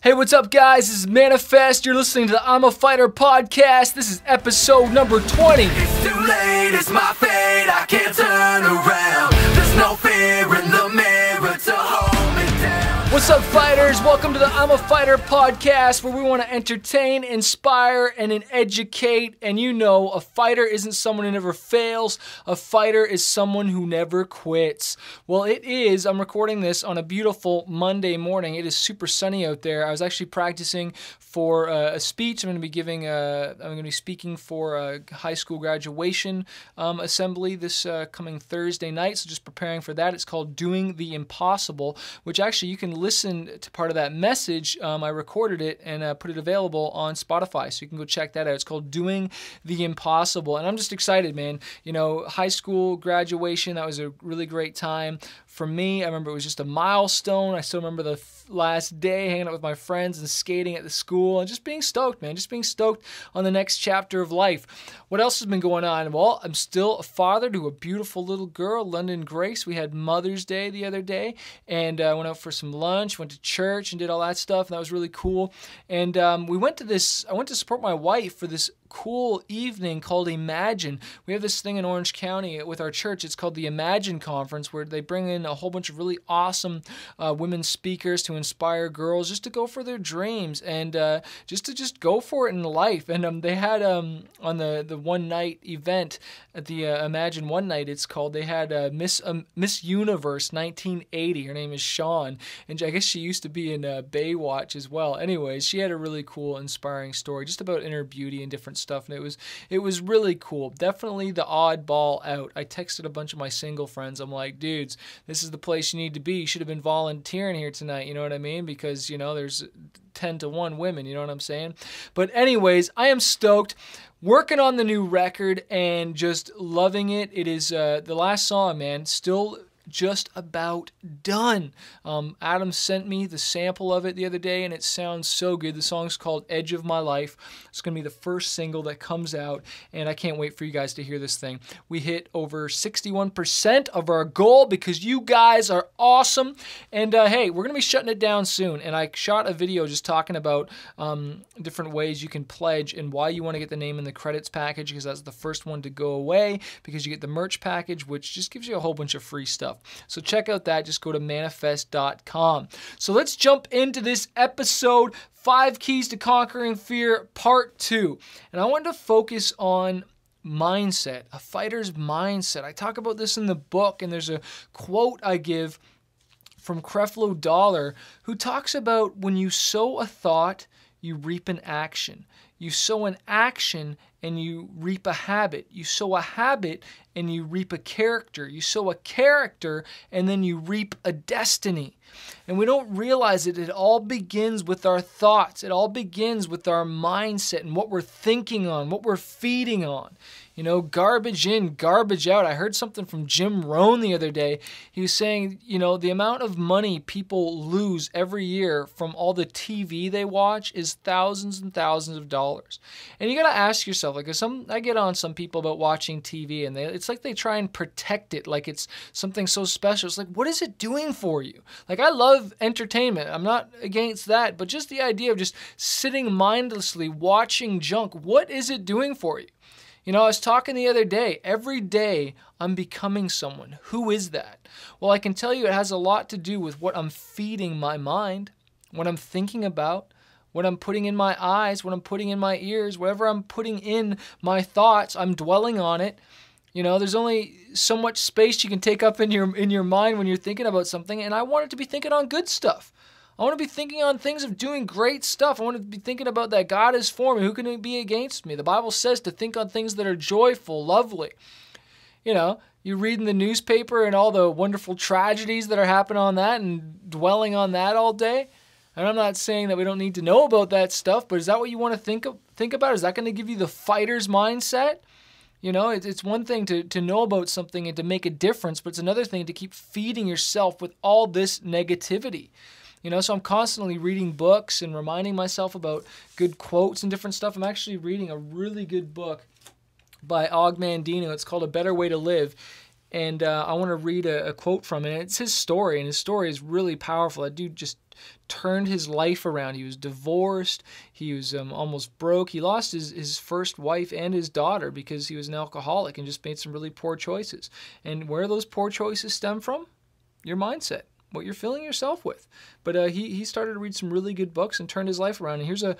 Hey, what's up, guys? This is Manafest. You're listening to the I'm a Fighter podcast. This is episode number 20. It's too late, it's my fate, I can't turn around. There's no fear in the mirror to hold me down. What's up, fighters? Welcome to the I'm a Fighter podcast, where we want to entertain, inspire, and educate. And you know, a fighter isn't someone who never fails. A fighter is someone who never quits. Well, it is. I'm recording this on a beautiful Monday morning. It is super sunny out there. I was actually practicing for a speech I'm going to be giving. I'm going to be speaking for a high school graduation assembly this coming Thursday night. So just preparing for that. It's called Doing the Impossible, which actually you can listen to part of that message. I recorded it and put it available on Spotify, so you can go check that out. It's called Doing the Impossible, and I'm just excited, man. You know, high school graduation, that was a really great time for me. I remember it was just a milestone. I still remember the last day hanging out with my friends and skating at the school and just being stoked, man. Just being stoked on the next chapter of life. What else has been going on? Well, I'm still a father to a beautiful little girl, London Grace. We had Mother's Day the other day, and I went out for some lunch, went to church, and did all that stuff, and that was really cool. And I went to support my wife for this cool evening called Imagine. We have this thing in Orange County with our church. It's called the Imagine Conference, where they bring in a whole bunch of really awesome women speakers to inspire girls just to go for their dreams and just go for it in life. And they had on the one night event at the Imagine One Night, it's called, they had Miss Universe 1980. Her name is Sean, and I guess she used to be in Baywatch as well. Anyways, she had a really cool, inspiring story just about inner beauty and different stuff, and it was really cool. Definitely the oddball out. I texted a bunch of my single friends. I'm like, dudes, this is the place you need to be. You should have been volunteering here tonight, you know what I mean? Because, you know, there's 10 to 1 women, you know what I'm saying? But anyways, I am stoked. Working on the new record and just loving it. It is the last song, man, still just about done. Adam sent me the sample of it the other day, and it sounds so good. The song's called Edge of My Life. It's going to be the first single that comes out, and I can't wait for you guys to hear this thing. We hit over 61% of our goal because you guys are awesome. And hey, we're going to be shutting it down soon. And I shot a video just talking about different ways you can pledge and why you want to get the name in the credits package, because that's the first one to go away, because you get the merch package, which just gives you a whole bunch of free stuff. So check out that. Just go to manafest.com. So let's jump into this episode, 5 Keys to Conquering Fear, Part 2. And I wanted to focus on mindset, a fighter's mindset. I talk about this in the book, and there's a quote I give from Creflo Dollar, who talks about when you sow a thought, you reap an action. You sow an action and you reap a habit. You sow a habit and you reap a character. You sow a character and then you reap a destiny. And we don't realize it. It all begins with our thoughts. It all begins with our mindset and what we're thinking on, what we're feeding on. You know, garbage in, garbage out. I heard something from Jim Rohn the other day. He was saying, you know, the amount of money people lose every year from all the TV they watch is thousands and thousands of dollars. And you got to ask yourself, like, I get on some people about watching TV, and it's like they try and protect it like it's something so special. It's like, what is it doing for you? Like, I love entertainment. I'm not against that, but just the idea of just sitting mindlessly watching junk, what is it doing for you? You know, I was talking the other day, every day I'm becoming someone. Who is that? Well, I can tell you it has a lot to do with what I'm feeding my mind, what I'm thinking about, what I'm putting in my eyes, what I'm putting in my ears, whatever I'm putting in my thoughts, I'm dwelling on it. You know, there's only so much space you can take up in your mind when you're thinking about something, and I want it to be thinking on good stuff. I want to be thinking on things of doing great stuff. I want to be thinking about that God is for me. Who can be against me? The Bible says to think on things that are joyful, lovely. You know, you read in the newspaper and all the wonderful tragedies that are happening on that and dwelling on that all day. And I'm not saying that we don't need to know about that stuff, but is that what you want to think about? Is that going to give you the fighter's mindset? You know, it's one thing to know about something and to make a difference, but it's another thing to keep feeding yourself with all this negativity. You know, so I'm constantly reading books and reminding myself about good quotes and different stuff. I'm actually reading a really good book by Og Mandino. It's called A Better Way to Live. And I want to read a quote from it. It's his story, and his story is really powerful. That dude just turned his life around. He was divorced. He was almost broke. He lost his first wife and his daughter because he was an alcoholic and just made some really poor choices. And where those poor choices stem from? Your mindset, what you're filling yourself with. But he started to read some really good books and turned his life around. And here's a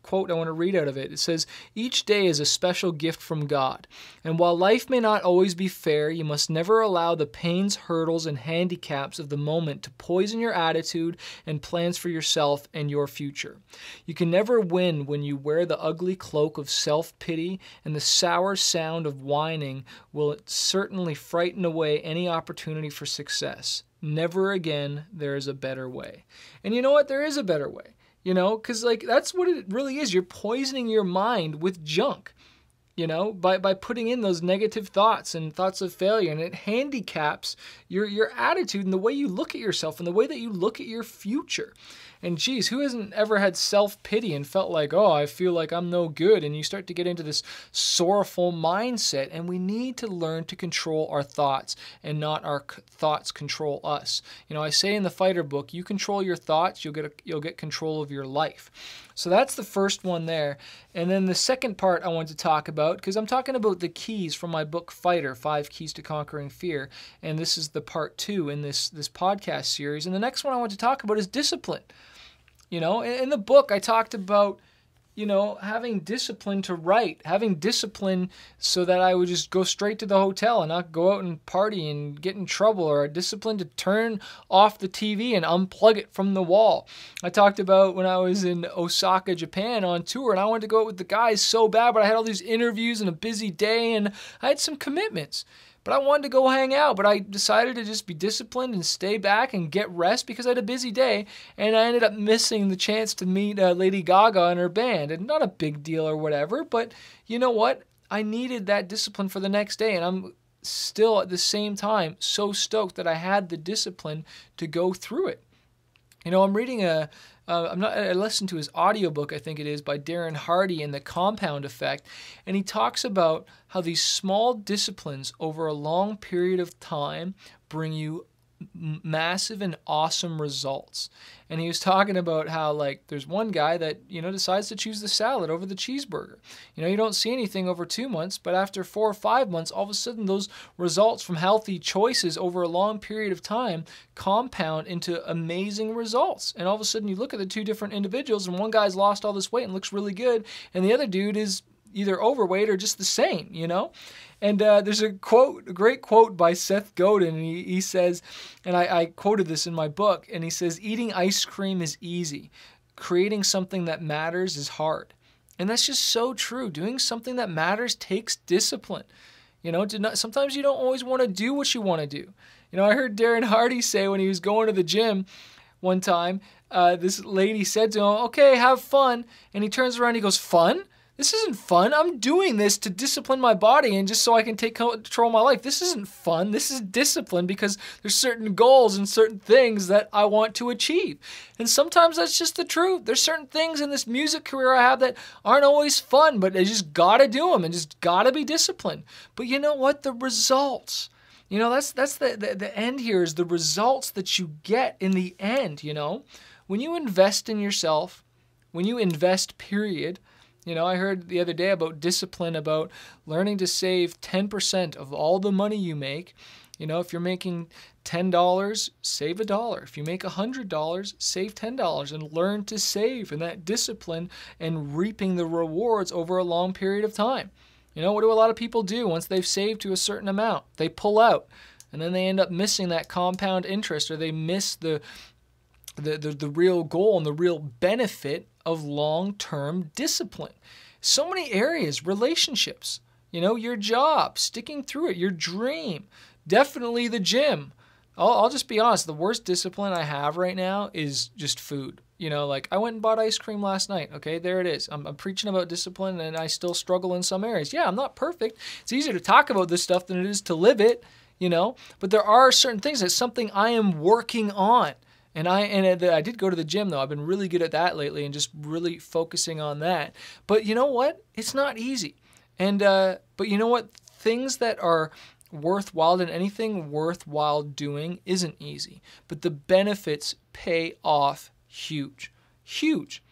quote I want to read out of it. It says, "Each day is a special gift from God. And while life may not always be fair, you must never allow the pains, hurdles, and handicaps of the moment to poison your attitude and plans for yourself and your future. You can never win when you wear the ugly cloak of self-pity, and the sour sound of whining will certainly frighten away any opportunity for success. Never again, there is a better way." And you know what? There is a better way. You know, because like that's what it really is. You're poisoning your mind with junk, you know, by putting in those negative thoughts and thoughts of failure, and it handicaps your attitude and the way you look at yourself and the way that you look at your future. And geez, who hasn't ever had self-pity and felt like, oh, I feel like I'm no good? And you start to get into this sorrowful mindset, and we need to learn to control our thoughts and not our thoughts control us. You know, I say in the Fighter book, you control your thoughts, you'll get control of your life. So that's the first one there. And then the second part I want to talk about, because I'm talking about the keys from my book Fighter, 5 Keys to Conquering Fear. And this is the part 2 in this podcast series. And the next one I want to talk about is discipline. You know, in the book I talked about, you know, having discipline to write, having discipline so that I would just go straight to the hotel and not go out and party and get in trouble, or a discipline to turn off the TV and unplug it from the wall. I talked about when I was in Osaka, Japan on tour, and I wanted to go out with the guys so bad, but I had all these interviews and a busy day, and I had some commitments. But I wanted to go hang out, but I decided to just be disciplined and stay back and get rest because I had a busy day, and I ended up missing the chance to meet Lady Gaga and her band. And not a big deal or whatever, but you know what? I needed that discipline for the next day, and I'm still at the same time so stoked that I had the discipline to go through it. You know, I'm reading I listened to his audiobook, I think it is, by Darren Hardy and the Compound Effect, and he talks about how these small disciplines over a long period of time bring you massive and awesome results. And he was talking about how, like, there's one guy that, you know, decides to choose the salad over the cheeseburger. You know, you don't see anything over 2 months, but after 4 or 5 months, all of a sudden those results from healthy choices over a long period of time compound into amazing results. And all of a sudden you look at the two different individuals, and one guy's lost all this weight and looks really good, and the other dude is either overweight or just the same, you know? And there's a great quote by Seth Godin, and he says, and I quoted this in my book, and he says, "Eating ice cream is easy. Creating something that matters is hard." And that's just so true. Doing something that matters takes discipline. You know, sometimes you don't always want to do what you want to do. You know, I heard Darren Hardy say when he was going to the gym one time, this lady said to him, "Okay, have fun." And he turns around and he goes, "Fun? This isn't fun. I'm doing this to discipline my body and just so I can take control of my life. This isn't fun. This is discipline because there's certain goals and certain things that I want to achieve." And sometimes that's just the truth. There's certain things in this music career I have that aren't always fun, but I just got to do them and just got to be disciplined. But you know what? The results, you know, that's the end here, is the results that you get in the end, you know. When you invest in yourself, when you invest, period. You know, I heard the other day about discipline, about learning to save 10% of all the money you make. You know, if you're making $10, save $1. If you make $100, save $10 and learn to save, and that discipline and reaping the rewards over a long period of time. You know, what do a lot of people do once they've saved to a certain amount? They pull out, and then they end up missing that compound interest, or they miss the real goal and the real benefit of long-term discipline. So many areas, relationships, you know, your job, sticking through it, your dream, definitely the gym. I'll just be honest, the worst discipline I have right now is just food. You know, like I went and bought ice cream last night. Okay, there it is. I'm preaching about discipline, and I still struggle in some areas. Yeah, I'm not perfect. It's easier to talk about this stuff than it is to live it, you know, but there are certain things that's something I am working on. And I did go to the gym, though. I've been really good at that lately and just really focusing on that. But you know what? It's not easy. And but you know what? Things that are worthwhile, and anything worthwhile doing isn't easy, but the benefits pay off huge, huge.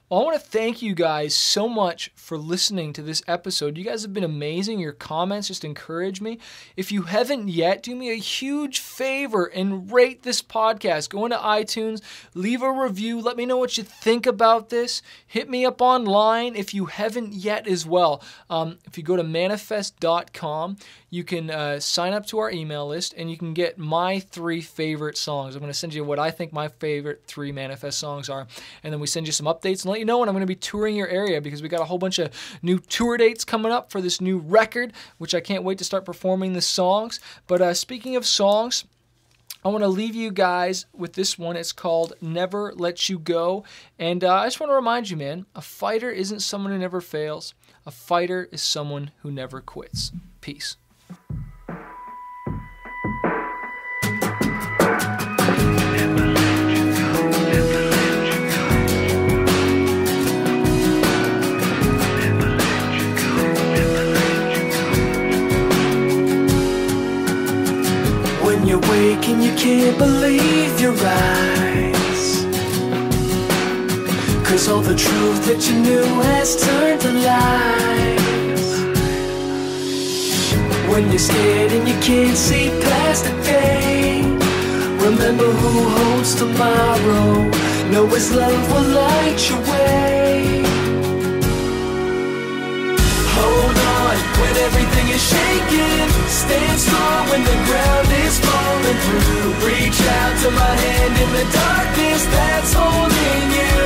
Well, I want to thank you guys so much for listening to this episode. You guys have been amazing. Your comments just encourage me. If you haven't yet, do me a huge favor and rate this podcast. Go into iTunes, leave a review. Let me know what you think about this. Hit me up online if you haven't yet as well. If you go to manafest.com, you can sign up to our email list and you can get my 3 favorite songs. I'm going to send you what I think my favorite 3 Manafest songs are. And then we send you some updates and let you know when I'm going to be touring your area, because we got a whole bunch of new tour dates coming up for this new record, which I can't wait to start performing the songs. But speaking of songs, I want to leave you guys with this one. It's called Never Let You Go. And I just want to remind you, man, a fighter isn't someone who never fails. A fighter is someone who never quits. Peace. You're waking, you can't believe your eyes, 'cause all the truth that you knew has turned to lies. When you're scared and you can't see past the day, remember who holds tomorrow. Know His love will light your way. Hold on when everything is shaking. Stand strong when the ground is falling through. Reach out to my hand in the darkness that's holding you.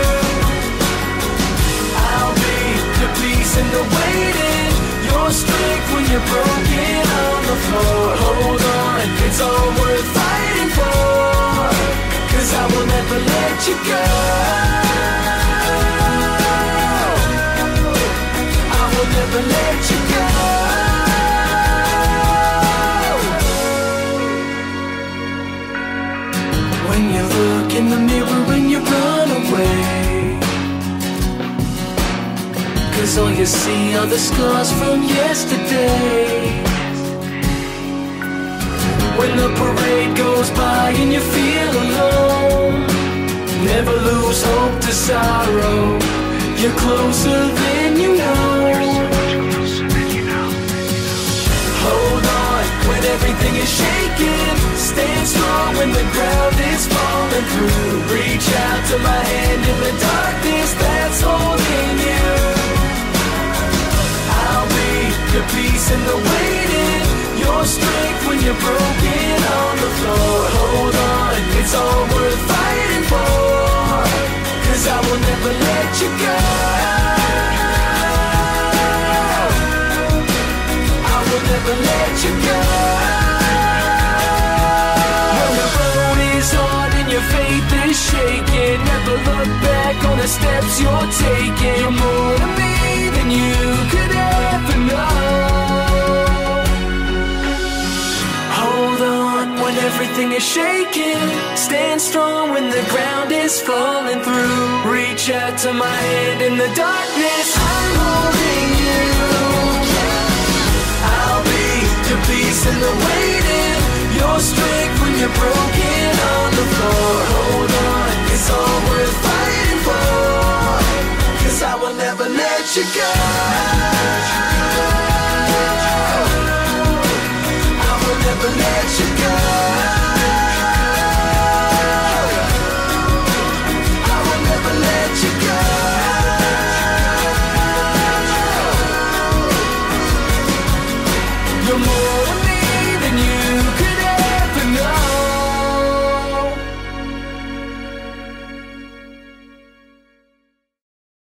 I'll be the peace in the waiting, your strength when you're broken on the floor. Hold on, it's all worth fighting for, 'cause I will never let you go. I will never let you go. When you look in the mirror and you run away, 'cause all you see are the scars from yesterday. When the parade goes by and you feel alone, never lose hope to sorrow. You're closer than you know. Hold on when everything is shaking. Stand strong when the ground is falling through. Reach out to my hand in the darkness that's holding you. I'll be the peace in the waiting, your strength when you're broken on the floor. Hold on, it's all worth fighting for, 'cause I will never let you go. I will never let you go. When the road is hard and your faith is shaking, never look back on the steps you're taking. You're more to me than you could ever know. Hold on when everything is shaking. Stand strong when the ground is falling through. Reach out to my hand in the darkness. I'm holding you. I'll be your peace in the waiting, your strength when you're broken on the floor. Hold on, it's all worth fighting for, 'cause I will never let you go.